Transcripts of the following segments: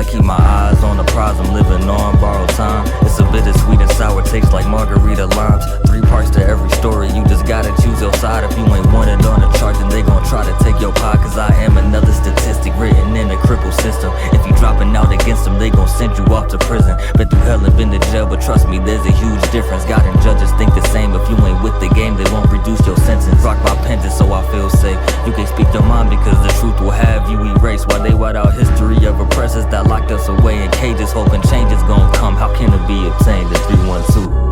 keep my eyes on the prize I'm living on, borrowed time. It's a bittersweet and sour taste like margarita limes. 3 parts to every story, you just gotta choose your side. If you ain't wanted on the chart, then they gon' try to take your pie. Cause I am another statistic written in a crippled system. If you dropping out against them, they gon' send you off to prison. Been through hell and been to jail, but trust me, there's a huge difference. God and judges think the same. If you ain't with the game, they won't reduce your sentence. Rock my pendant so I feel safe. You can't speak your mind because the truth will have you erased. While they white out history of oppressors that locked us away in cages, hoping change is gon' come. How can it be obtained? The 312.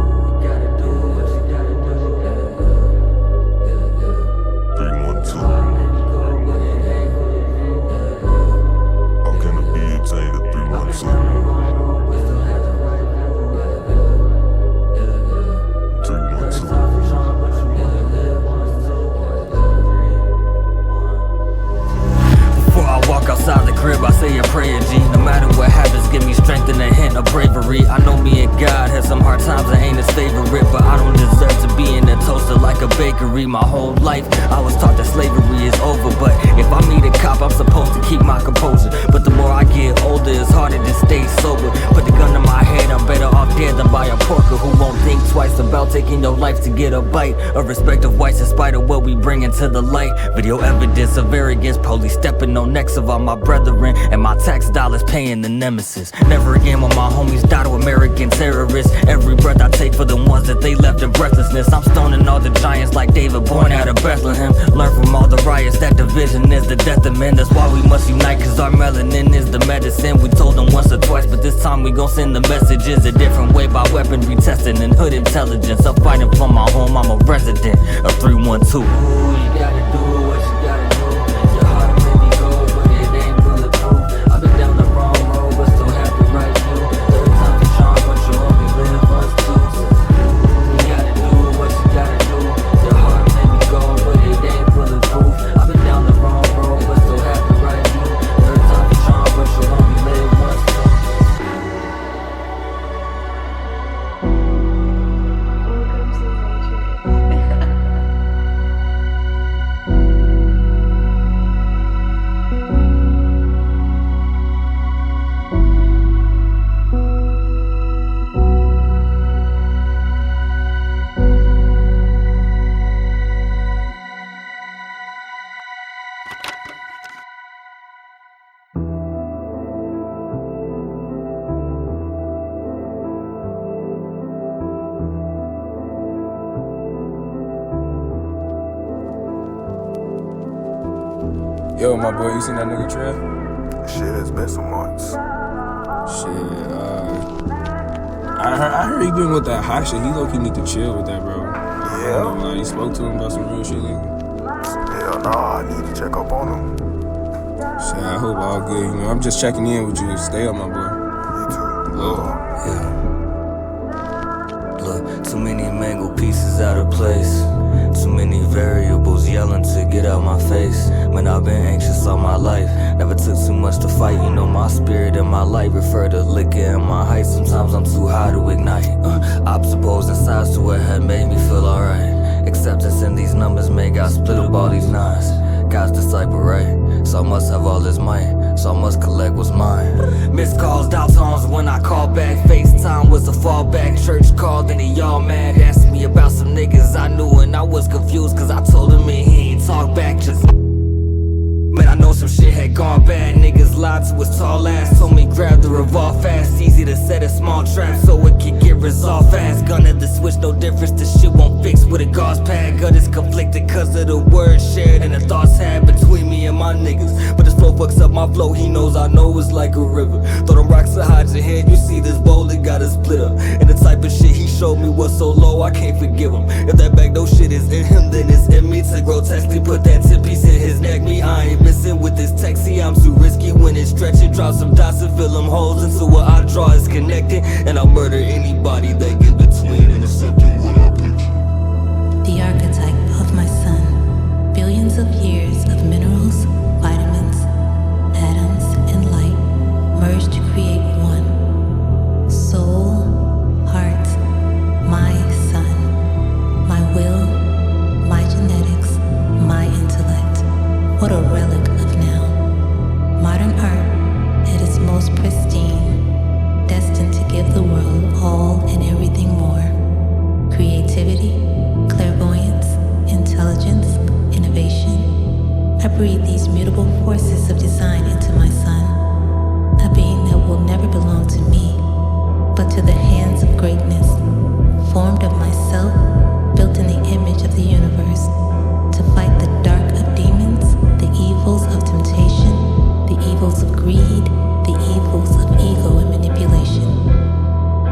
Outside the crib, I say a prayer, G. No matter what happens, give me strength and a hint of bravery. I know me and God had some hard times, I ain't his favorite, but I don't deserve to be in a toaster like a bakery. My whole life, I was taught that slavery is over, but if I meet a cop, I'm supposed to keep my composure. But the more I get older, it's harder to stay sober. Put the gun to my head, I'm better off dead than by a porker who won't think twice about taking your life to get a bite of respect of whites in spite of what we bring into the light. Video evidence of arrogance, police stepping on necks of all my brethren, and my tax dollars paying the nemesis. Never again will my homies die to American terrorists. Every breath I take for the ones that they left in breathlessness. I'm stoning all the giants like David born out of Bethlehem. Learn from all the riots that division is the death of men. That's why we must unite, cause our melanin is the medicine. We told them once or twice, but this time we gon' send the messages a different way by weaponry testing and hood intelligence. I'm fighting for my home, I'm a resident of 312. Ooh, you gotta do what you gotta do. Your heart may be gold, but it ain't bulletproof. I've been down the wrong road, but still have the right view. Third time to charm, but you only live once too. You gotta do what you gotta do. Your heart may be gold, but it ain't bulletproof. I've been down the wrong road, but still have the right view. Third time to charm, but you only live once too. Yo, my boy, you seen that nigga Trev? Shit, it's been some months. Shit, I heard he been with that hot shit. He low-key need to chill with that, bro. Yeah? Like, you spoke to him about some real shit lately? Hell nah, I need to check up on him. Shit, I hope all good. You know, I'm just checking in with you. Stay up, my boy. You too. Lord. Yeah. Look, too many mangled pieces out of place. Too many variables yelling to get out my face. Man, I've been anxious all my life. Never took too much to fight. You know my spirit and my light refer to liquor and my height. Sometimes I'm too high to ignite. Obstacles and sides to what had made me feel alright. Acceptance in these numbers made God split up all these nines. God's disciple, right? So I must have all his might, so I must collect what's mine. Missed calls, dial tones when I call back. FaceTime was a fallback. Church called and he all mad. Asked me about some niggas I knew and I was confused, cause I told him and he ain't talk back. Just man, I know some shit had gone bad. Niggas lied to his tall ass. Told me grab the revolve fast. Easy to set a small trap so it can get resolved fast. Gun at the switch, no difference. This shit won't fix with a gauze pad. Gut is conflicted cause of the words shared and the thoughts had between me and my niggas. But this flow fucks up my flow. He knows I know it's like a river. Throw them rocks to hide your head. You see this bowl, it got a split up. And the type of shit he showed me was so low, I can't forgive him. If that back no shit is in him, then it's in me to grotesquely put that tip piece in his neck. Me, I ain't missing with this taxi. I'm too risky when it's stretching. Drop some dots and fill them holes into what I draw is connected. And I'll murder anybody that get between and accepting what I picture. The archetype of my sun. Billions of years of minerals, vitamins, atoms, and light merged to create one. Soul, heart, my sun. My will, my genetics, my intellect. What a relic of now. Modern art at its most pristine. immutable forces of design into my son, a being that will never belong to me, but to the hands of greatness, formed of myself, built in the image of the universe, to fight the dark of demons, the evils of temptation, the evils of greed, the evils of ego and manipulation.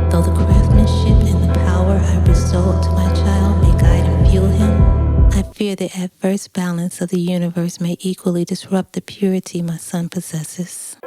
Though the craftsmanship and the power I bestow to my child may guide and fuel him, I fear the adverse balance of the universe may equally disrupt the purity my son possesses.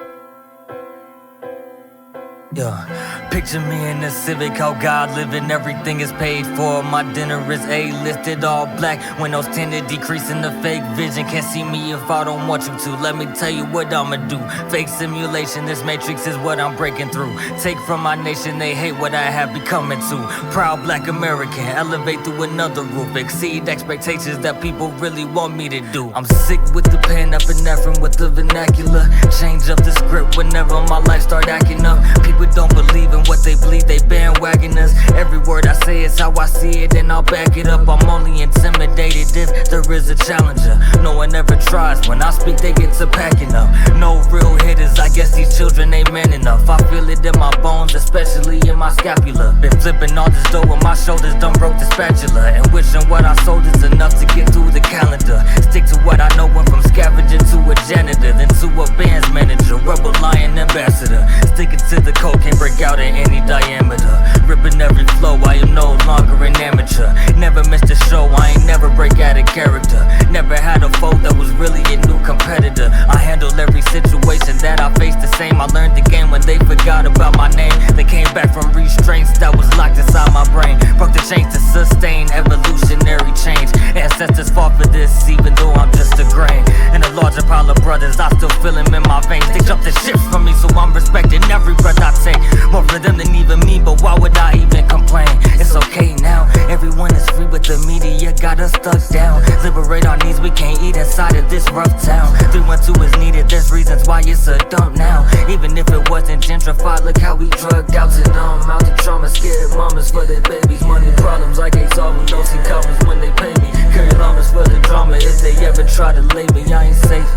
Yeah, picture me in a Civic, how God living, everything is paid for. My dinner is A-listed, all black, windows tinted, decreasing the fake vision. Can't see me if I don't want you to. Let me tell you what I'ma do. Fake simulation, this matrix is what I'm breaking through. Take from my nation, they hate what I have becoming to. Proud black American, elevate through another roof. Exceed expectations that people really want me to do. I'm sick with the pen, epinephrine with the vernacular. Change up the script whenever my life start acting up. People don't believe in what they believe, they bandwagon us. Every word I say is how I see it and I'll back it up. I'm only intimidated if there is a challenger. No one ever tries, when I speak they get to packing up. No real hitters, I guess these children ain't man enough. I feel it in my bones, especially in my scapula. Been flipping all this dough on my shoulders, done broke the spatula. And wishing what I sold is enough to get through the calendar. Stick to what I know, went from scavenger to a janitor, then to a band's manager, rebel lion ambassador. Sticking to the code, can't break out in any diameter. Ripping every flow, I am no longer an amateur. Never missed a show, I ain't never break out of character. Never had a foe that was really a new competitor. I handle every situation that I face the same. I learned the game when they forgot about my name. They came back from restraints that was locked inside my brain. Broke the chains to sustain evolutionary change. Ancestors fought for this, even though I'm just a grain. And a larger pile of brothers, I still feel them in my veins. They jumped the ships from me, so I'm respecting every breath I take. More for them than even me, but why would I even complain? It's okay now, everyone is free, but the media got us stuck down. Liberate our needs, we can't eat inside of this rough town. 312 is needed, there's reasons why it's a dump now. Even if it wasn't gentrified, look how we drugged out to numb out the trauma. Scared mamas for their babies, money problems I can't solve them, don't see commas when they pay me. Carry llamas for the drama, if they ever try to lay me, I ain't safe,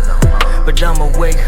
but I'm awake.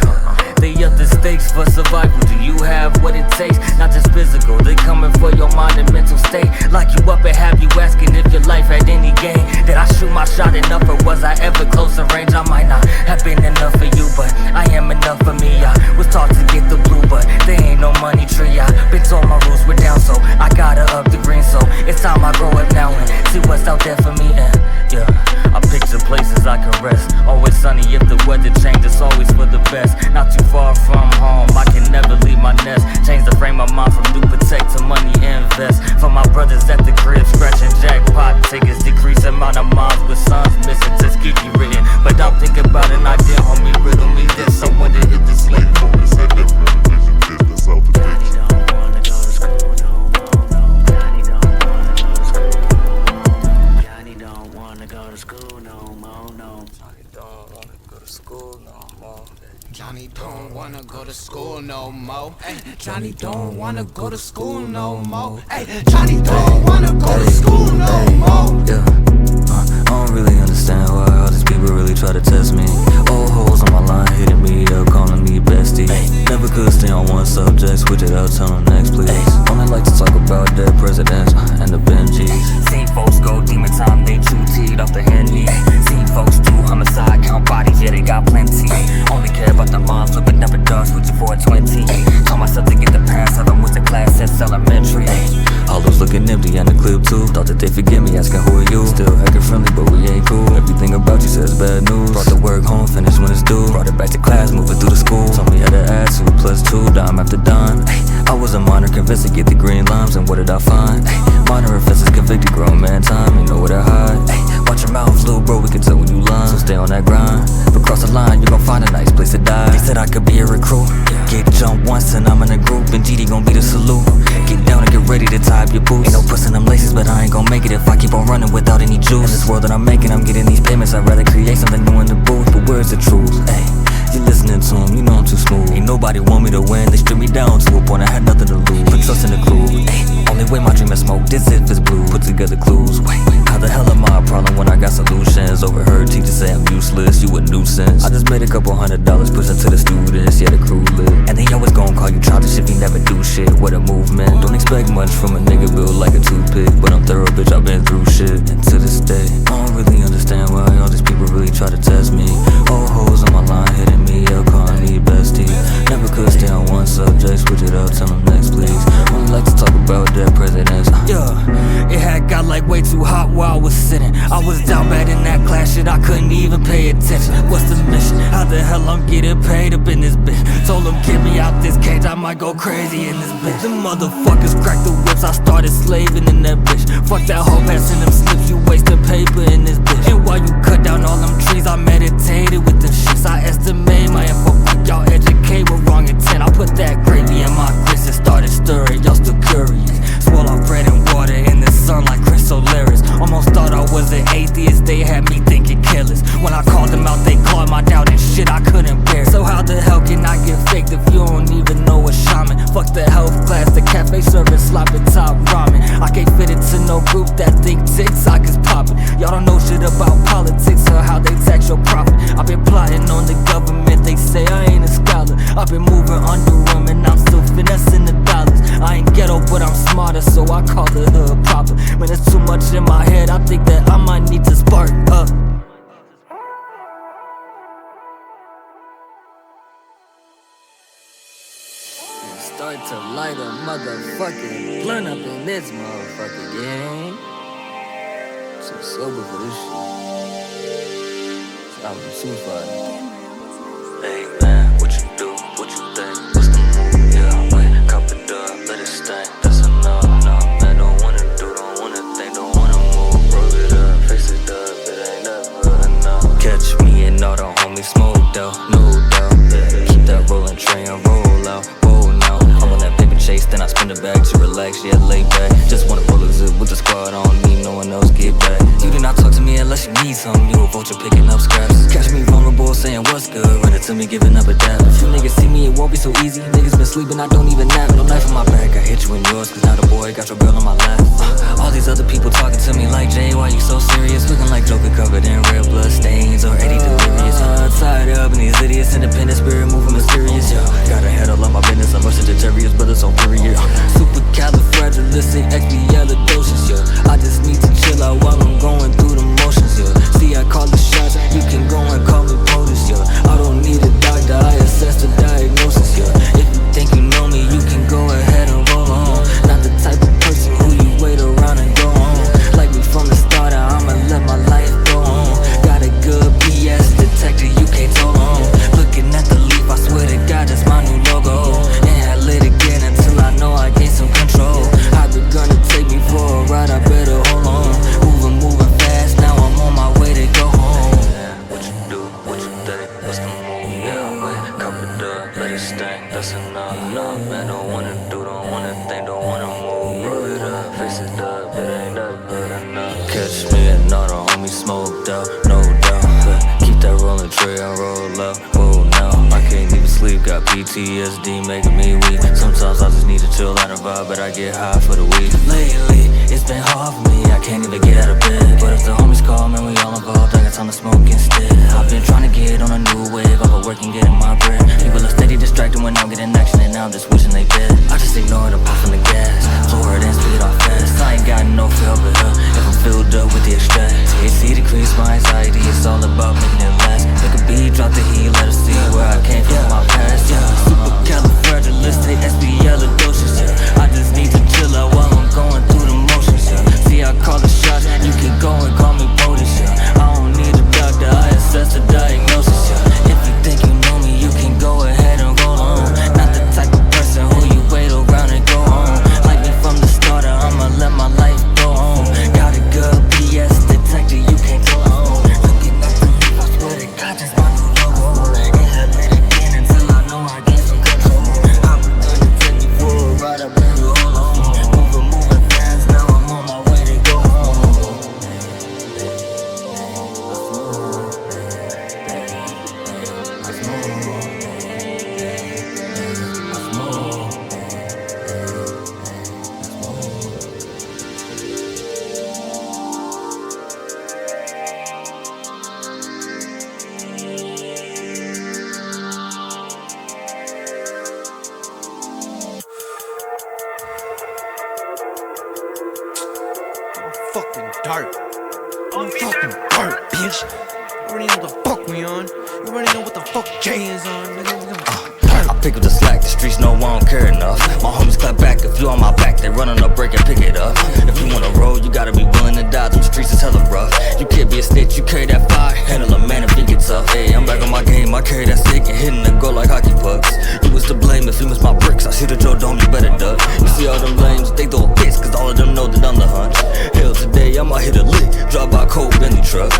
They up the stakes for survival. Do you have what it takes? Not just physical, they coming for your mind and mental state. Lock you up and have you asking if your life had any gain. Did I shoot my shot enough, or was I ever close to range? I might not have been enough for you, but I am enough for me. I was taught to get the blue, but there ain't no money tree. I been told my roots were down, so I gotta up the green. So it's time I grow up now and see what's out there for me. And yeah, I picture places I can rest. Always sunny if the weather changes, always for the best. Not too far from home, I can never leave my nest. Change the frame of mind from do protect to money invest. For my brothers at the crib, scratching jackpot tickets. Decrease amount of moms with sons missing, just keep you written. But I'm thinking about an idea, homie, riddle me this. I wonder if the slave boys had different vision, business out the picture. Don't wanna go to school no more, no. Johnny don't wanna go to school no more. Johnny don't wanna go to school no more, no. Johnny don't wanna go to school no more. Johnny don't wanna go to school no more. Ay, Johnny don't wanna go to school no more. Ay, Johnny don't wanna go to school no more. Yeah, I don't really understand why all these people really try to test me. Old hoes on my line hitting me up, calling me bestie. Never could stay on one subject, switch it out, tell them next please. Only like to talk about dead presidents and the Benjis. Seen folks go demon time, they chew teed off the Henny. Seen folks do homicide, count bodies, yeah they got plenty. Only care about the moms, flipping never done, switching for a 20. Told myself to get the pass, I went to class since elementary. All those looking empty and the clip too. Thought that they forgive me, asking who are you. Still acting friendly, but we ain't cool. Everything about you says bad news. Brought the work home, finished when it's due. Brought it back to class, moving through the school. Told me I had to add 2 plus 2, dime after dime. I was a minor, convinced to get the green limes, and what did I find? Minor offenses, convicted, grown man time, you know where to hide. Watch your mouth, little bro, we can tell when you lying. So stay on that grind. But cross the line, you gon' find a nice place to die. They said I could be a recruit. Get jumped once and I'm in a group, and GD gon' be the salute. Get down and get ready to tie up your boots. Ain't no puss in them laces, but I ain't gon' make it if I keep on running without any juice. In this world that I'm making, I'm getting these payments. I'd rather create something new in the booth. But where's the truth? Ay, you listening to him, you know I'm too smooth. Ain't nobody want me to win, they strip me down to a point I had nothing to lose. Put trust in the crew. Ay, Only way my dream is smoke, this if it's blue. Put together clues, wait, how the hell am I a problem when I got solutions? Overheard teachers say I'm useless, you a nuisance. I just made a couple $100 pushing to the students, yeah, the crew lit. And they always gon' call you childish if you never do shit. What a movement, don't expect much from a nigga built like a toothpick. But I'm thorough, bitch, I've been through shit. And to this day, I don't really understand why all these people really try to test me. Old hoes on my line hitting me up, calling me bestie. Never could stay on one subject, switch it up, tell them next please. Only like to talk about dead presidents. Yeah, it had got like way too hot while I was sitting. I was down bad in that class shit, I couldn't even pay attention. What's the mission? How the hell I'm getting paid up in this bitch? Told them get me out this cage, I might go crazy in this bitch. Them motherfuckers cracked the whips, I started slaving in that bitch. Fuck that whole pass in them slips, you wasting paper in this bitch. And while you cut down all them trees, I meditated with them shits. I estimate my info, y'all educate with wrong intent. I put that gravy in my grits and started stirring, y'all still curious. Swallow bread and water in the sun like Chris Solaris. Almost thought I was an atheist, they had me thinking careless. When I called them out, they called my doubt and shit I couldn't bear. So how the hell can I get faked if you don't even know a shaman? Fuck the health class, the cafe serving sloppy top ramen. I can't fit into no group that think TikTok is poppin'. Y'all don't know shit about politics or how they tax your profit. I've been plotting on the government, they say I ain't a scholar. I've been moving under them and I'm still finessing the dollars. I ain't ghetto but I'm smarter, so I call the hood proper. When there's too much in my head, I think that I might need to spark up. Start to light a motherfucking blunt up in this motherfucking game. So sober for this shit. I'm too far. Hey man, what you do? What you think? What's the move? Yeah, wait, cop it up, let it stink. That's enough. No, man, don't wanna do, don't wanna think, don't wanna move. Roll it up, face it up, it ain't never enough. Catch me and all the homies smoked out, no doubt. Yeah, keep that rolling tray and roll out. I'm on that paper chase, then I spin it back to relax, yeah, lay back. Just wanna roll a zip with the squad, I don't need no one else, get back. You do not talk to me unless you need something, you a vulture picking up scraps. Catch me vulnerable, saying what's good, running to me, giving up a dab. If you niggas see me, it won't be so easy, niggas been sleeping, I don't even nap. No knife in my back, I hit you in yours, cause now the boy got your girl on my lap. All these other people talking to me like, Jay, why you so serious? Looking like Joker covered in red blood stains, or Eddie delirious. Tied up in these idiots, independent spirit moving mysterious, yeah. Gotta handle all my business, I'm rushing to terriers, but it's on period. Supercalifragilisticexpialidocious, yeah. I just need to chill out while I'm going through the motions, yeah. See, I call the shots, you can go and call me POTUS, yeah. I don't need a doctor, I assess the diagnosis, yeah. If you think you know me, you can go ahead and roll on. Not the type of person who you wait around and go on. Like me from the start, I'ma let my life go on. Got a good BS detector, you can't tell on. Looking at the leaf, I swear to God, that's my new logo. Inhale it again until I know I gain some control. I've been gonna take me for a ride, I better hold on. Moving fast, now I'm on my way to go home. What you do, what you think, what's the move? Yeah, wait, cup it up, let it stink, that's enough. No, man, don't wanna do, don't wanna think, don't wanna move. Roll it up, face it up, it ain't never enough. Catch me and all the homies smoked out, no doubt. Keep that rolling tray and roll up, whoa now. I can't even sleep, got PTSD making me weak. Sometimes I just need to chill out and vibe, but I get high for the week. Lately, it's been hard for me, I can't even get out of bed. But if the homies call, man, we all involved, I got time to smoke instead. I've been trying to get on a new wave, I've been working, getting my bread. People are steady distracted when I'm getting action, and now I'm just wishing they dead. I just ignore the puff on the gas, slow her then speed off fast. I ain't got no feel but her, if I'm filled up with the extract. THC decrease my anxiety, it's all about making it last. Make a beat, drop the heat, let her see where I came from, my past, yeah. Supercalifragilisticexpialidocious, yeah. I just need to chill out while I'm going through the motions, yeah. See, I call the shots, you can go and call me POTUS, yeah. I don't need a doctor, I assess the diagnosis, yeah. If you think you fucking dirt. I'm fucking dirt, bitch. You already know what the fuck we on. You already know what the fuck Jay is on, nigga. I pick up the slack, the streets know I don't care enough. My homies clap back, if you on my back, they run on a break and pick it up. If you wanna roll, you gotta be willing to die, them streets is hella rough. You can't be a snitch, you carry that fire, handle a man if he gets tough. Hey, I'm back on my game, I carry that stick and hitting the goal like hockey pucks. You was to blame if you missed my bricks, I shoot at your dome, you better duck. You see all them lames, they throw a fist, cause all of them know that I'm the hunch. Hell, today I might hit a lick, drive by a cold Bentley truck.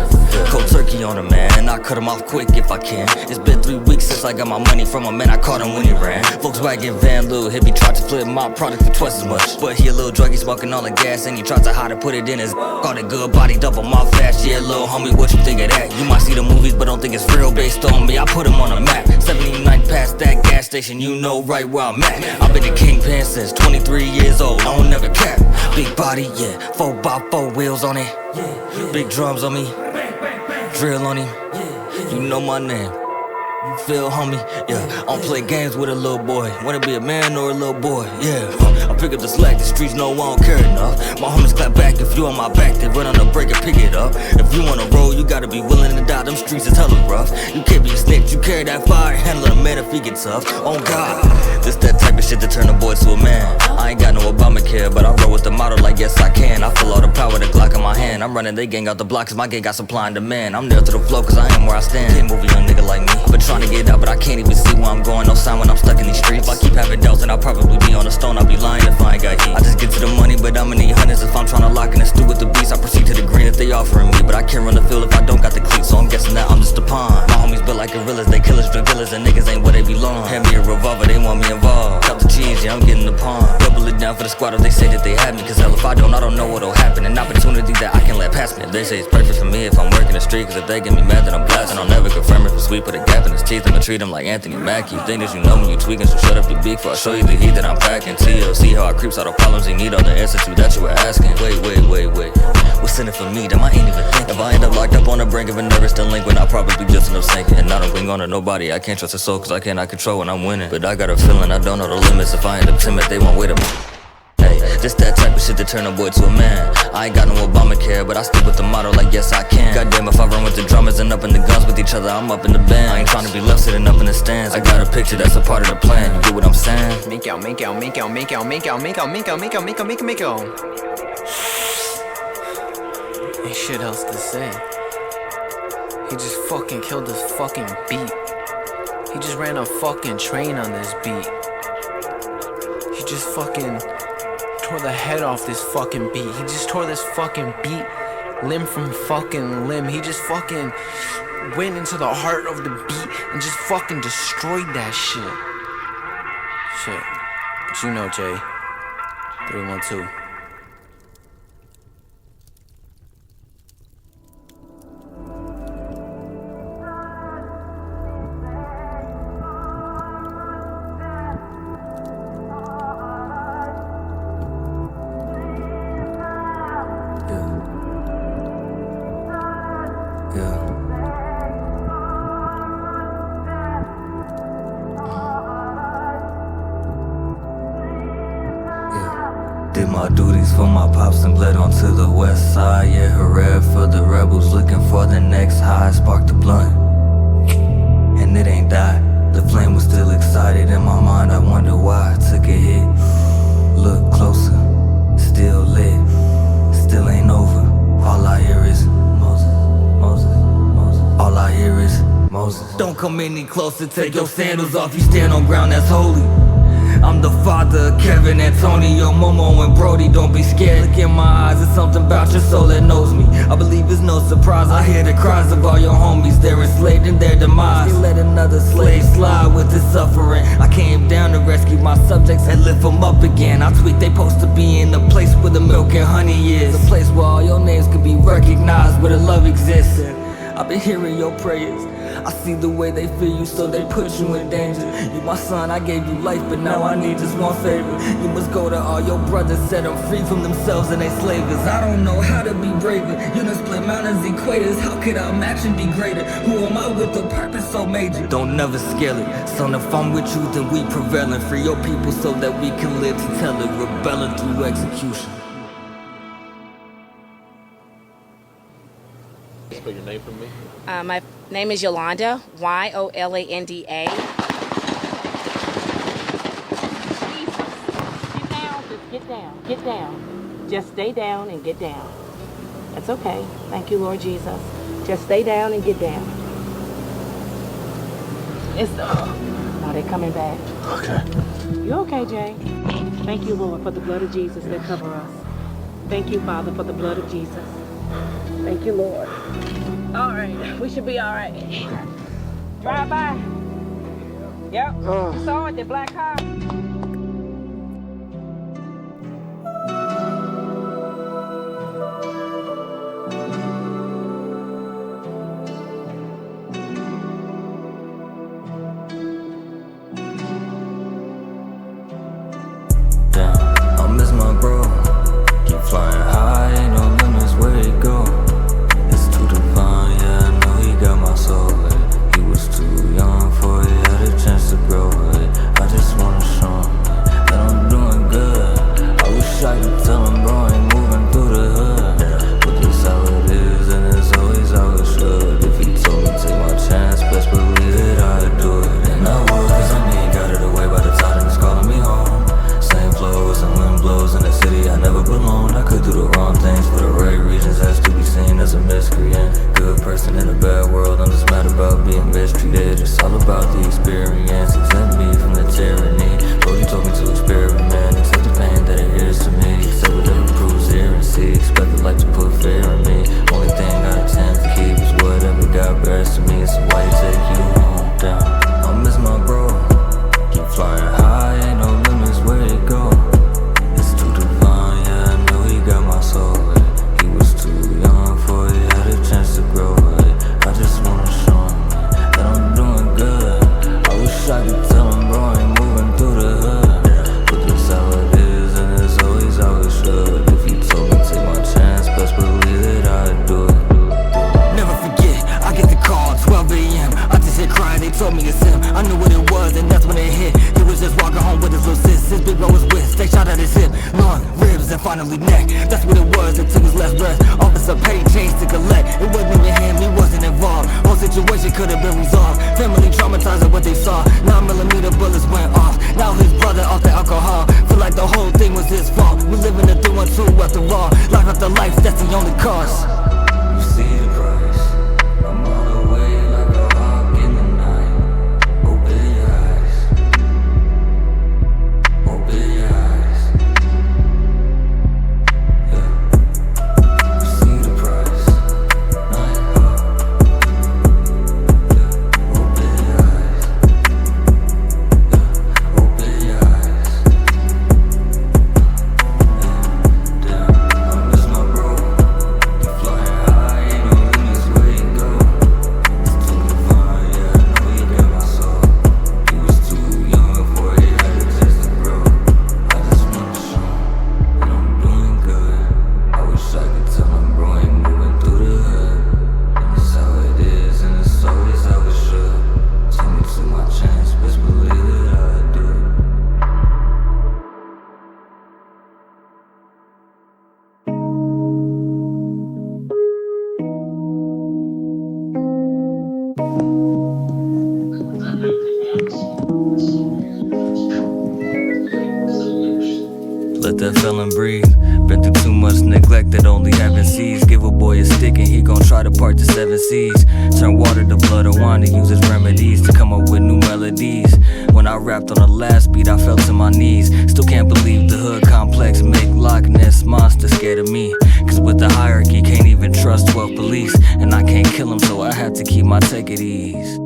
Cold turkey on him, man, I cut him off quick if I can. It's been 3 weeks since I got my money from him, man, I caught him when he ran. Volkswagen van, little hippie tried to flip my product for twice as much. But he a little druggy, smoking all the gas, and he tried to hide to put it in his. Got a good body, double my fast, yeah, little homie, what you think of that? You might see the movies, but don't think it's real based on me, I put him on the map. 79 past that gas station, you know right where I'm at. I've been a kingpin since 23 years old, I don't never cap. Big body, yeah, 4x4 wheels on it. Big drums on me, drill on him, you know my name. You feel, homie? Yeah, I don't play games with a little boy. Wanna be a man or a little boy? Yeah, I pick up the slack, the streets know I don't care enough. My homies clap back, if you on my back, they run on the break and pick it up. If you wanna roll, you gotta be willing to die, them streets is hella rough. You can't be a snitch, you carry that fire, handle a man if he gets tough. Oh God, this that type of shit to turn a boy to a man. I ain't got no Obamacare, but I roll with the motto like yes I can. I feel all the power, the Glock in my hand. I'm running they gang out the block, cause my gang got supply and demand. I'm there to the flow, cause I am where I stand. Can't move a young nigga like me, but trying to get out, but I can't even see where I'm going. No sign when I'm stuck in these streets. If I keep having doubts, then I'll probably be on a stone. I'll be lying if I ain't got heat. I just get to the money, but I'ma need hundreds if I'm trying to lock in the stew with the beats. I proceed to the green if they offering me, but I can't run the field if I don't got the cleats. So I'm guessing that I'm just a pawn. My homies built like gorillas, they killers, drug dealers, and niggas ain't where they belong. Hand me a revolver, they want me involved. Cut the cheese, yeah, I'm getting the pawn. Double it down for the squad if they say that they have me, cause hell if I don't know what'll happen. An opportunity that I can let pass me. If they say it's perfect for me if I'm working the street, cause if they get me mad then I'm blasting. I'll never confirm if it's sweet, put a gap in his teeth. I'ma treat him like Anthony Mackie. You think that you know when you tweaking, so shut up your beak before I show you the heat that I'm packing. TLC, how I creeps out of problems, you need all the answers to that you were asking. Wait, what's in it for me? Damn, I ain't even thinking. If I end up locked up on the brink of a nervous delinquent, I'll probably just end up sinking. And I don't cling on to nobody, I can't trust a soul, cause I cannot control when I'm winning. But I got a feeling, I don't know the limits. If I end up timid, they won't wait a minute. Hey, just that type of shit to turn a boy to a man. I ain't got no Obamacare, but I stick with the motto like yes I can. Goddamn, if I run with the drummers and up in the guns with each other, I'm up in the band. I ain't trying to be left sitting up in the stands. I got a picture that's a part of the plan. You get what I'm saying? Make out. Ain't shit else to say. He just fucking killed this fucking beat. He just ran a fucking train on this beat. He just fucking tore the head off this fucking beat. He just tore this fucking beat limb from fucking limb. He just fucking went into the heart of the beat and just fucking destroyed that shit. Shit. But you know, Jay. 312. Did my duties for my pops and bled onto the west side. Yeah, hooray for the rebels looking for the next high. Sparked the blunt, and it ain't died. The flame was still excited in my mind, I wonder why. Took a hit, look closer, still lit, still ain't over. All I hear is Moses, Moses, Moses. All I hear is Moses. Don't come any closer, take your sandals off, you stand on ground that's holy. I'm the father of Kevin, Antonio, Momo, and Brody. Don't be scared, look in my eyes, it's something about your soul that knows me. I believe it's no surprise, I hear the cries of all your homies. They're enslaved in their demise. They let another slave slide with his suffering. I came down to rescue my subjects and lift them up again. I tweet they supposed to be in the place where the milk and honey is. A place where all your names can be recognized, where the love exists. I've been hearing your prayers, I see the way they feel you, so they put you in danger. You my son, I gave you life, but now I need just one favor. You must go to all your brothers, set them free from themselves and they slavers. I don't know how to be braver. You done split mountains, equators. How could our match and be greater? Who am I with a purpose so major? Don't never scale it. Son, if I'm with you, then we prevailing. Free your people so that we can live to tell it. Rebelling through execution. spell your name for me? My name is Yolanda, Yolanda. Get down, get down. Just stay down and get down. That's okay. Thank you, Lord Jesus. Just stay down and get down. Now they're coming back. Okay. You okay, Jay? Thank you, Lord, for the blood of Jesus that cover us. Thank you, Father, for the blood of Jesus. Thank you, Lord. All right, we should be all right. Drive by. Yep. You saw it, the black car. I miss my bro. Keep flying high, ain't no limits where he go. It's too divine, yeah, I know he got my soul. He was too young for it, had a chance to grow. I just wanna show him that I'm doing good. I wish I could tell him, bro, I ain't moving through the hood. But this how it is, and it's always how it should. If he told me take my chance, best believe that I'd do it. And I would, cause I ain't got it away by the time and it's calling me home. Same flows and wind blows in the city I never belonged. I could do the wrong things for the right reasons, has to be seen as a miscreant. Good person in a bad world, I'm just mad about being mistreated. It's all about the experience, exempt me from the tyranny. Brody told me to experiment, accept the pain that it is to me. Accept whatever proves here and see, expect the life to put fear in me. Only thing I attempt to keep is whatever God bears to me. So why you take you home down? I miss my bro. Keep flying high, ain't no limits where he go. It's too divine, yeah, I know he got my soul. He was too young for it, had a chance to grow. I just wanna show him that I'm doing good. I wish I could tell him, bro, I ain't moving through the hood. But this how it is, and it's always how it should. If he told me take my chance, best believe that I'd do it. Never forget, I get the call, 12 a.m. I just hit crying, they told me it's him. I knew what it was, and that's when it hit. He was just walking home with his little sis. His big bro was with, they shot at his hip. Lung, ribs, and finally neck. That's what it was, it took his last breath. Officer paid change to collect. It wasn't even him, he wasn't involved. Whole situation could have been resolved. Family traumatized at what they saw. 9mm bullets went off. Now his brother off the alcohol. Feel like the whole thing was his fault. We live in a 312 after all. Life after life, that's the only cost. You see the price. I'm on the way like a hawk in the night. Open your eyes. Open your eyes. Yeah. You see the price. Night hawk. Yeah. Open your eyes. Yeah. Open your eyes. Yeah. Damn, I miss my bro. Keep flying high, ain't no limits where he go. It's too divine, yeah, I know he got my soul. He was too young for it, had a chance to grow. I just wanna show him that I'm doing good. I wish I could tell him, bro, I ain't moving through the hood. And it's how it is, and it's always how it should. Take me to my chance, best believe that I'd do it. Let that felon breathe. Been through too much neglect that only heaven sees. Give a boy a stick and he gon' try to part the 7 seas. Turn water to blood or wine to use as remedies to come up with new melodies. When I rapped on the last beat, I fell to my knees. Still can't believe the hood complex make Loch Ness monster scared of me. Cause with the hierarchy, can't even trust 12 police. And I can't kill them, so I have to keep my take at ease.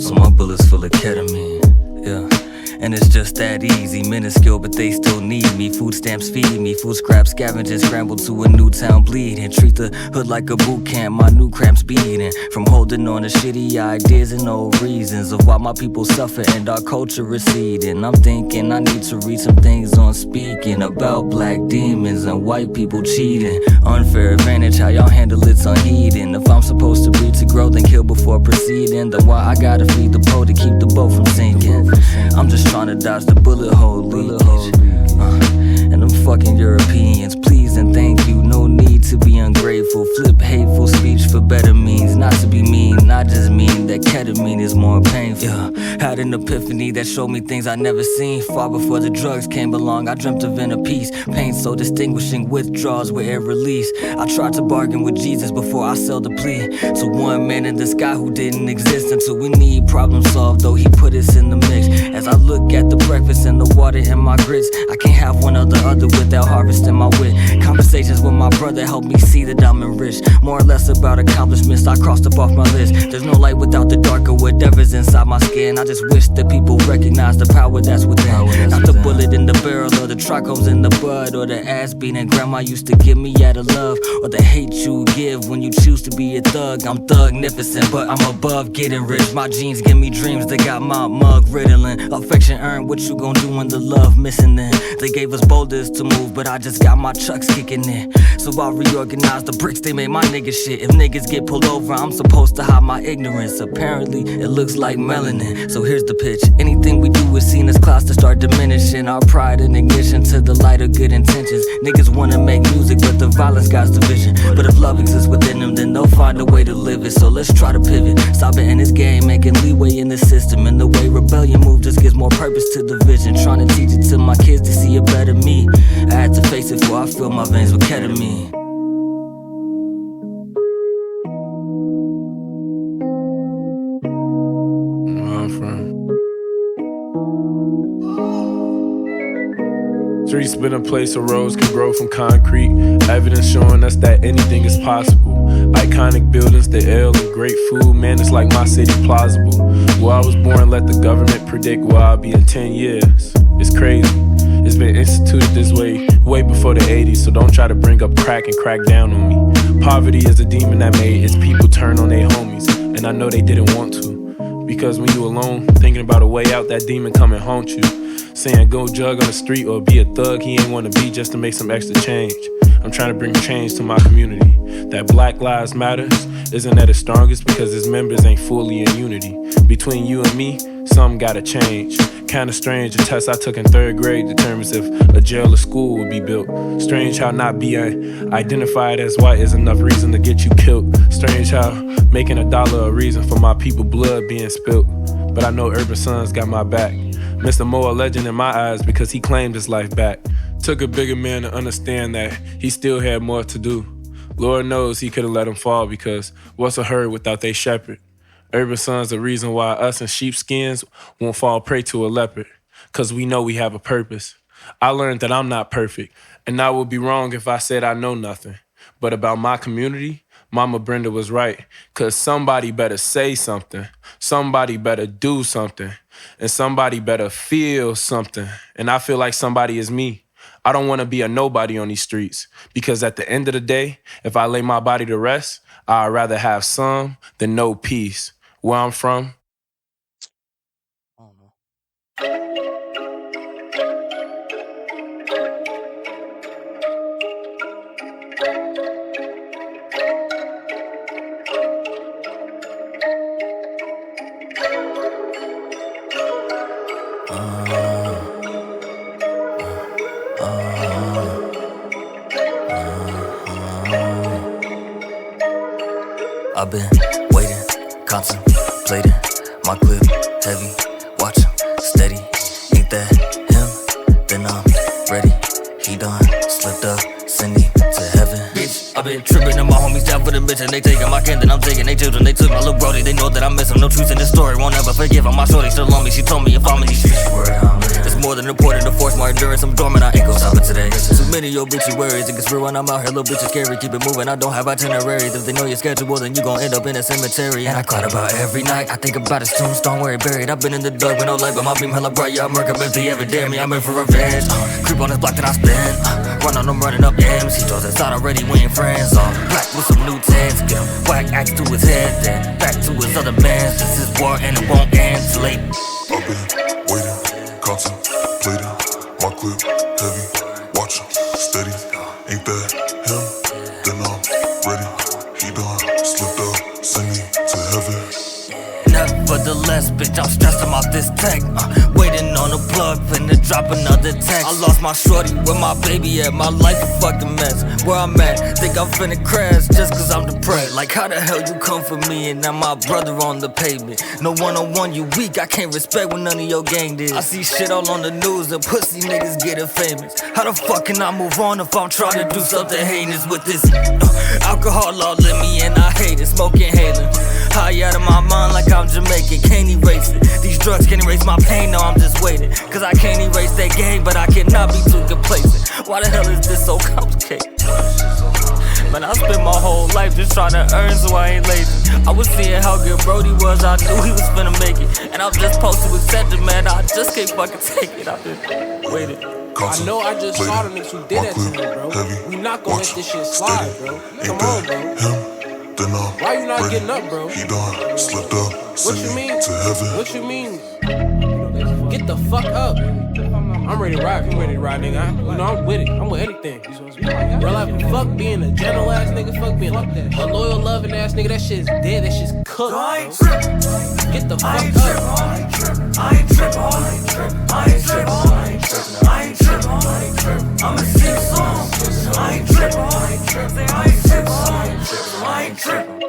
So my bullets full of ketamine, yeah. And it's just that easy, minuscule, but they still need me. Food stamps feed me, food scraps scavenging, scramble to a new town bleeding. Treat the hood like a boot camp, my new cramps beating. From holding on to shitty ideas and old reasons of why my people suffer and our culture receding. I'm thinking I need to read some things on speaking about black demons and white people cheating. Unfair advantage, how y'all handle it's unheeding. If I'm supposed to breed to grow, then kill before proceeding. Then why I gotta feed the boat to keep the boat from sinking? I'm just trying to dodge the bullet hole leakage. And them fucking Europeans, please and thank you. No need to be ungrateful. Flip hateful speech for better means. Not to be mean, I just mean that ketamine is more painful. Had an epiphany that showed me things I never seen. Far before the drugs came along, I dreamt of inner peace. Pain so distinguishing, withdrawals with air release. I tried to bargain with Jesus before I sell the plea. So one man in the sky who didn't exist until we need problem solved, though he put us in the mix. As I look at the breakfast and the water in my grits, I can't have one or the other without harvesting my wit. Conversations with my brother help me see that I'm enriched. More or less about accomplishments I crossed up off my list. There's no light without the dark or whatever's inside my skin. I just wish that people recognize the power that's within. Not the bullet in the barrel or the trichomes in the bud, or the ass beating grandma used to give me out of love, or the hate you give when you choose to be a thug. I'm thugnificent, but I'm above getting rich. My genes give me dreams that got my mug riddling. Affection earned, what you gon' do when the love missing then? They gave us boulders to move, but I just got my chucks kicking in. So I reorganize the bricks, they made my nigga shit. If niggas get pulled over, I'm supposed to hide my ignorance. Apparently, it looks like melanin. So here's the pitch. Anything we do is seen as clouds to start diminishing our pride and ignition to the light of good intentions. Niggas wanna make music, but the violence guides the vision. But if love exists within them, then they'll find a way to live it. So let's try to pivot. Stop it in this game, making leeway in the system. And the way rebellion moves just gives more purpose to the vision. Trying to teach it to my kids to see a better me. I had to face it before I fill my veins with ketamine. Where I'm from. Streets been a place where roads can grow from concrete. Evidence showing us that anything is possible. Iconic buildings, the ale and great food. Man, it's like my city plausible. Where I was born, let the government predict where I'll be in 10 years. It's crazy. It's been instituted this way before the 80s, so don't try to bring up crack and crack down on me. Poverty is a demon that made its people turn on their homies, and I know they didn't want to. Because when you alone, thinking about a way out, that demon come and haunt you. Saying go jug on the street or be a thug he ain't wanna be just to make some extra change. I'm trying to bring change to my community. That Black Lives Matters isn't at its strongest because its members ain't fully in unity. Between you and me, something gotta change. Kinda strange, a test I took in 3rd grade determines if a jail or school will be built. Strange how not being identified as white is enough reason to get you killed. Strange how making $1 a reason for my people blood being spilt. But I know Urban Sons got my back. Mr. Mo a legend in my eyes because he claimed his life back. Took a bigger man to understand that he still had more to do. Lord knows he could've let him fall because what's a herd without they shepherd? Urban Sons the reason why us in sheepskins won't fall prey to a leopard. Cause we know we have a purpose. I learned that I'm not perfect, and I would be wrong if I said I know nothing. But about my community, Mama Brenda was right. Cause somebody better say something. Somebody better do something. And somebody better feel something. And I feel like somebody is me. I don't want to be a nobody on these streets. Because at the end of the day, if I lay my body to rest, I'd rather have some than no peace. Where I'm from, I've been waiting, contemplating, my clip heavy, watching, steady. Ain't that him? Then I'm ready. He done slipped up, send me to heaven. Bitch, I've been tripping and my homies down for the bitch, and they taking my kin, then I'm taking they children. They took my little brody, they know that I miss him. No truth in this story, won't ever forgive him. My shorty still on me, she told me if I'm in these streets, it's more than important to force my endurance. I'm dormant, I ain't gon' stop it today. Too many your bitchy worries, it gets real when I'm out here. Little bitches scary, keep it moving. I don't have itineraries. If they know your schedule, then you gon' end up in a cemetery. And I cried about every night. I think about his tombstone where he buried. I've been in the dark with no light, but my beam hella bright. Yeah, I'm working if they ever dare me. I'm in for revenge. Creep on his block, then I spin. Run on them, running up M's. He throws us out already, we ain't friends. Black with some new tags, get him whack axe to his head, then back to his other bands. This is war and it won't end till late. I've been waiting, contemplating, my clip heavy, watching, steady. Ain't that him? Then I'm ready. He done slipped up, send me to heaven. Nevertheless, bitch, I'm stressed about this this tech. Waiting on a plug, finna drop another text. I lost my shorty, where my baby at? My life a fucking mess. Where I'm at, think I'm finna crash just cause I'm depressed. Like how the hell you come for me and now my brother on the pavement? No one-on-one, you weak, I can't respect what none of your gang did. I see shit all on the news, the pussy niggas getting famous. How the fuck can I move on if I'm trying to do something heinous with this? Alcohol all in me and I hate it, smoking hailing. High out of my mind like I'm Jamaican, can't erase it. These drugs can't erase my pain, no I'm just waiting. Cause I can't erase that game, but I cannot be too complacent. Why the hell is this so complicated? Man, I spent my whole life just trying to earn so I ain't lazy. I was seeing how good Brody was, I knew he was finna make it. And I'm just supposed to accept it, man, I just can't fucking take it. I've been waiting. I know I just saw the niggas who did that to me, bro. We not gonna let this shit slide, bro. Come on, bro. Why you not getting up, bro? He done slipped up. What you mean? To heaven. What you mean? Get the fuck up. I'm ready to ride. You ready to ride, nigga? You know I'm with it. I'm with anything. Real life, fuck being a gentle ass nigga. Fuck being a loyal, loving ass nigga. That shit's dead. That shit's cooked. Bro. Get the fuck up. I ain't trippin'. I ain't trippin'. I ain't trippin'. I ain't trippin'. I'ma sing songs. I ain't trippin'. I ain't trippin'. I ain't trippin'. I ain't trippin'.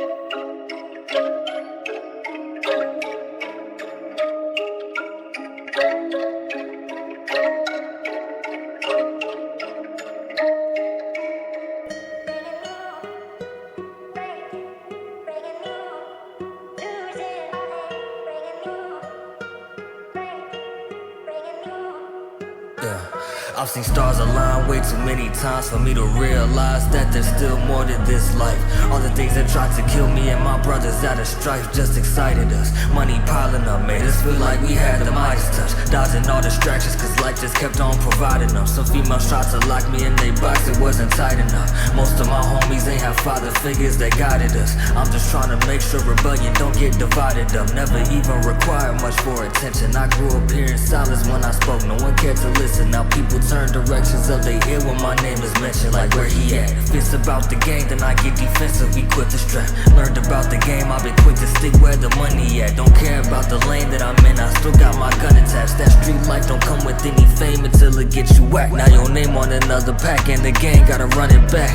I've seen stars align way too many times for me to realize that there's still more to this life. All the things that tried to kill me and my brothers out of strife just excited us. Money piling up made us feel like we had the Midas touch. Dodging all distractions cause life just kept on providing them. Some females tried to lock me in they box, it wasn't tight enough. Most of my homies ain't have father figures that guided us. I'm just trying to make sure rebellion don't get divided up. Never even required much for attention. I grew up hearing silence when I spoke, no one cared to listen. Now people turn directions of their ear when my name is mentioned. Like where he at? If it's about the game, then I get defensive, we quit the strap. Learned about the game, I've been quick to stick where the money at. Don't care about the lane that I'm in, I still got my gun attached. That street life don't come with any fame until it gets you whacked. Now your name on another pack and the gang gotta run it back.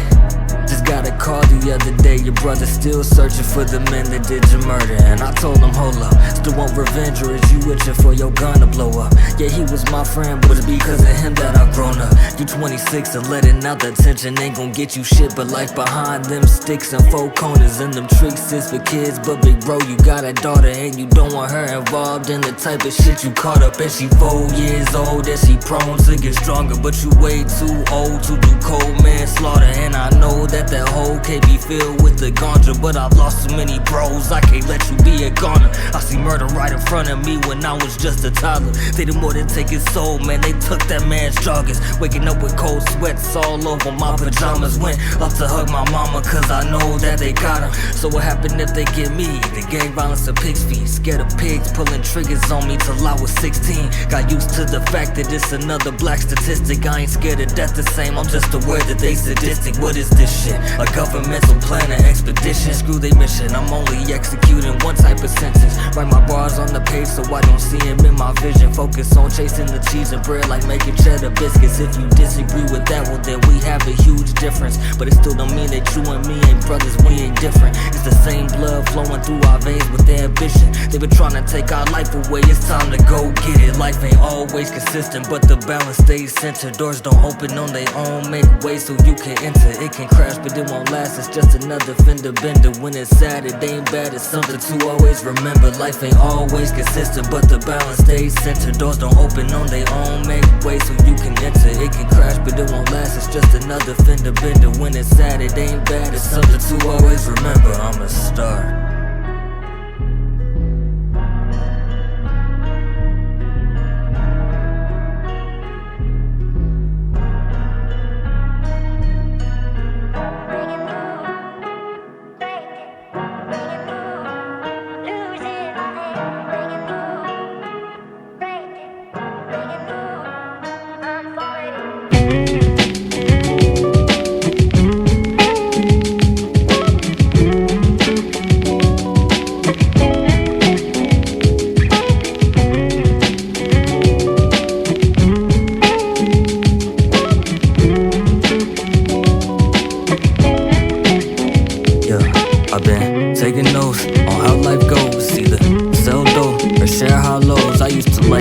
Just got a call the other day, your brother still searching for the men that did your murder. And I told him, hold up, still want revenge or is you itching for your gun to blow up? Yeah, he was my friend, but it's because of him that I've grown up. You 26 and letting out the tension ain't gon' get you shit, but life behind them sticks and four corners and them tricks is for kids. But big bro, you got a daughter and you don't want her involved in the type of shit you caught up. And she 4 years old and she prone to get stronger, but you way too old to do cold manslaughter. And I know that hole can't be filled with the ganja, but I've lost so many bros, I can't let you be a goner. I see murder right in front of me when I was just a toddler. They did more than take his soul, man, they took that man's joggers. Waking up with cold sweats all over my pajamas. Went up to hug my mama cause I know that they got him. So what happened if they get me? The gang violence of pig's feet. Scared of pigs pulling triggers on me till I was 16. Got used to the fact that it's another black statistic. I ain't scared of death the same, I'm just aware that they sadistic. What is this shit? A governmental plan, an expedition. Screw they mission, I'm only executing one type of sentence. Write my bars on the page so I don't see him in my vision. Focus on chasing the cheese and bread like making cheddar biscuits. If you disagree with that, well then we have a huge difference. But it still don't mean that you and me ain't brothers, we ain't different. It's the same blood flowing through our veins with their ambition. They been trying to take our life away, it's time to go get it. Life ain't always consistent, but the balance stays centered. Doors don't open on their own, make way so you can enter. It can crash but it won't last, it's just another fender bender. When it's sad, it ain't bad, it's something to always remember. Life ain't always consistent, but the balance stays centered. Doors don't open on their own, make way so you can enter. It can crash, but it won't last, it's just another fender bender. When it's sad, it ain't bad, it's something to always remember. I'm a star.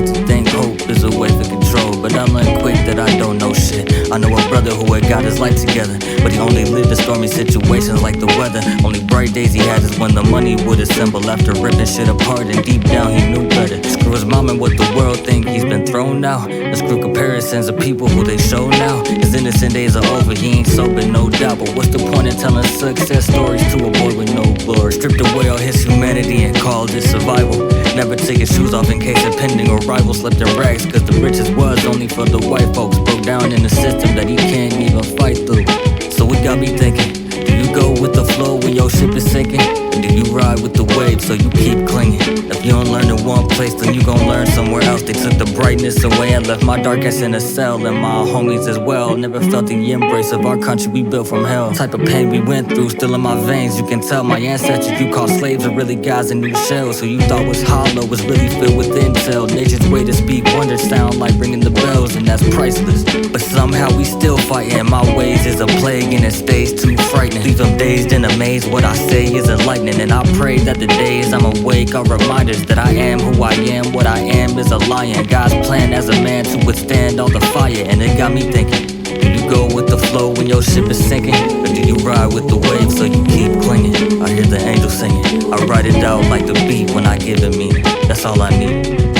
like to think hope is a way for control, but I learned quick that I don't know shit. I know a brother who had got his life together, but he only lived in stormy situations like the weather. Only bright days he had is when the money would assemble. After ripping shit apart and deep down he knew better. Screw his mom and what the world think, he's been thrown out. And screw comparisons of people who they show now. His innocent days are over, he ain't sober, no doubt. But what's the point in telling success stories to a boy with no glory? Stripped away all his humanity and called it survival. Never take his shoes off in case a pending or rival slipped in rags, cause the riches was only for the white folks. Broke down in the system that he can't even fight through. So it got me thinking, do you go with the flow when your ship is sinking? Or do you ride with the waves so you keep clinging? If you don't learn in one place, then you gon' learn somewhere else. They took the brightness away and left my darkness in a cell. And my homies as well, never felt the embrace of our country we built from hell. Type of pain we went through, still in my veins. You can tell my ancestors you called slaves are really guys in new shells. Who you thought was hollow was really filled with intel. Nature's way to speak wonders sound like ringing the bells, and that's priceless. But somehow we still fighting. My ways is a plague and it stays too frightening. Leave them dazed and amazed, what I say is enlightening. And I pray that the days I'm awake are reminders that I am who I am. What I am is a lion, God's plan as a man to withstand all the fire. And it got me thinking, do you go with the flow when your ship is sinking? Or do you ride with the waves so you keep clinging? I hear the angels singing, I write it out like the beat when I give it meaning. That's all I need.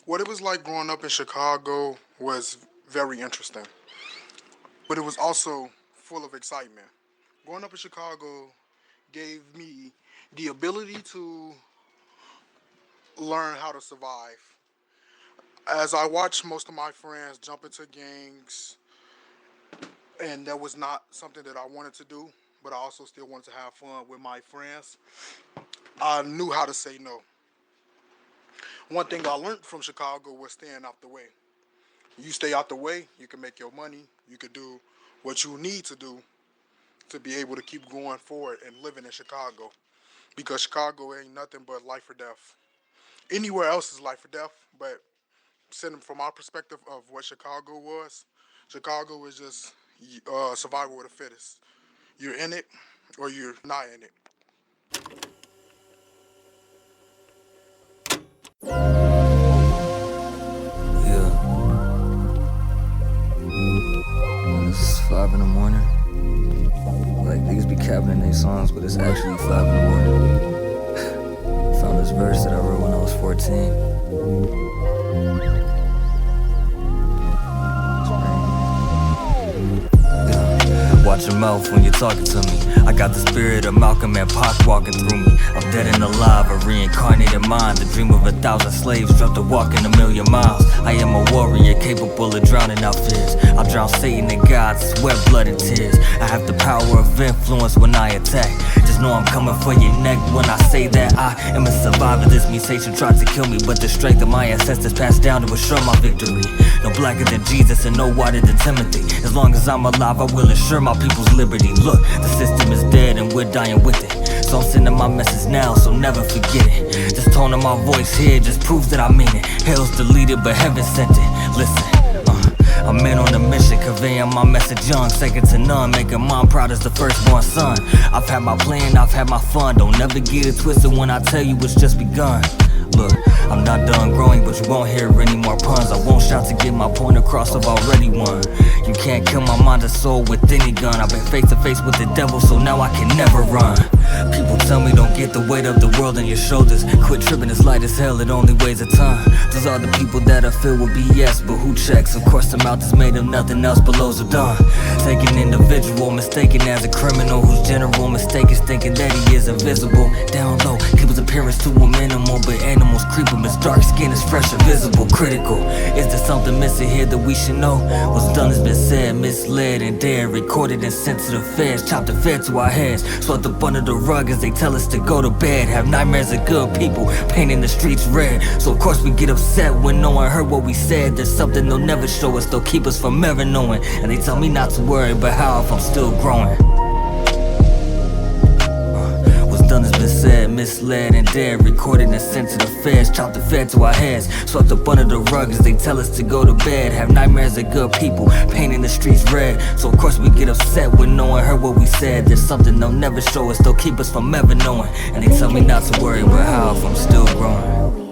What it was like growing up in Chicago was very interesting, but it was also full of excitement. Growing up in Chicago gave me the ability to learn how to survive. As I watched most of my friends jump into gangs, and that was not something that I wanted to do, but I also still wanted to have fun with my friends, I knew how to say no. One thing I learned from Chicago was staying out the way. You stay out the way, you can make your money, you can do what you need to do to be able to keep going forward and living in Chicago. Because Chicago ain't nothing but life or death. Anywhere else is life or death, but sitting from our perspective of what Chicago was just survival of the fittest. You're in it or you're not in it. Yeah. It's 5 in the morning. Like, niggas be capping in their songs, but it's actually 5 in the morning. Found this verse that I wrote when I was 14. Watch your mouth when you're talking to me. I got the spirit of Malcolm and Pac walking through me. I'm dead and alive, a reincarnated mind. The dream of 1,000 slaves dropped to walk in 1,000,000 miles. I am a warrior capable of drowning out fears. I'll drown Satan and God, sweat, blood, and tears. I have the power of influence when I attack. Just know I'm coming for your neck when I say that I am a survivor. This mutation tried to kill me, but the strength of my ancestors passed down to assure my victory. No blacker than Jesus and no whiter than Timothy. As long as I'm alive, I will ensure my people's liberty. Look, the system is dead and we're dying with it. So I'm sending my message now, so never forget it. This tone of my voice here just proves that I mean it. Hell's deleted, but heaven sent it. Listen, I'm in on a mission, conveying my message young, second to none, making mom proud as the firstborn son. I've had my plan, I've had my fun. Don't never get it twisted when I tell you it's just begun. Look, I'm not done growing, but you won't hear any more puns. I won't shout to get my point across, I've already won. You can't kill my mind and soul with any gun. I've been face to face with the devil, so now I can never run. People tell me don't get the weight of the world on your shoulders. Quit tripping, it's light as hell, it only weighs a ton. Those are the people that are filled with BS, but who checks? Of course the mouth is made of nothing else but loads of done. Take an individual, mistaken as a criminal, whose general mistake is thinking that he is invisible. Down low, keep his appearance to a minimal, but animals creep Infamous dark skin is fresh and visible, critical. Is there something missing here that we should know? What's done has been said, misled and dared, recorded and sent to the feds, chopped and fed to our heads, swept up under the rug as they tell us to go to bed. Have nightmares of good people painting the streets red. So of course we get upset when no one heard what we said. There's something they'll never show us, they'll keep us from ever knowing. And they tell me not to worry, but how if I'm still growing? What's done has been said, misled and dared, recorded and sent to the feds, chopped and fed to our heads, swept up under the rug as they tell us to go to bed. Have nightmares of good people painting the streets red. So of course we get upset when no one heard what we said. There's something they'll never show us, they'll keep us from ever knowing. And they tell me not to worry, but how if I'm still growing?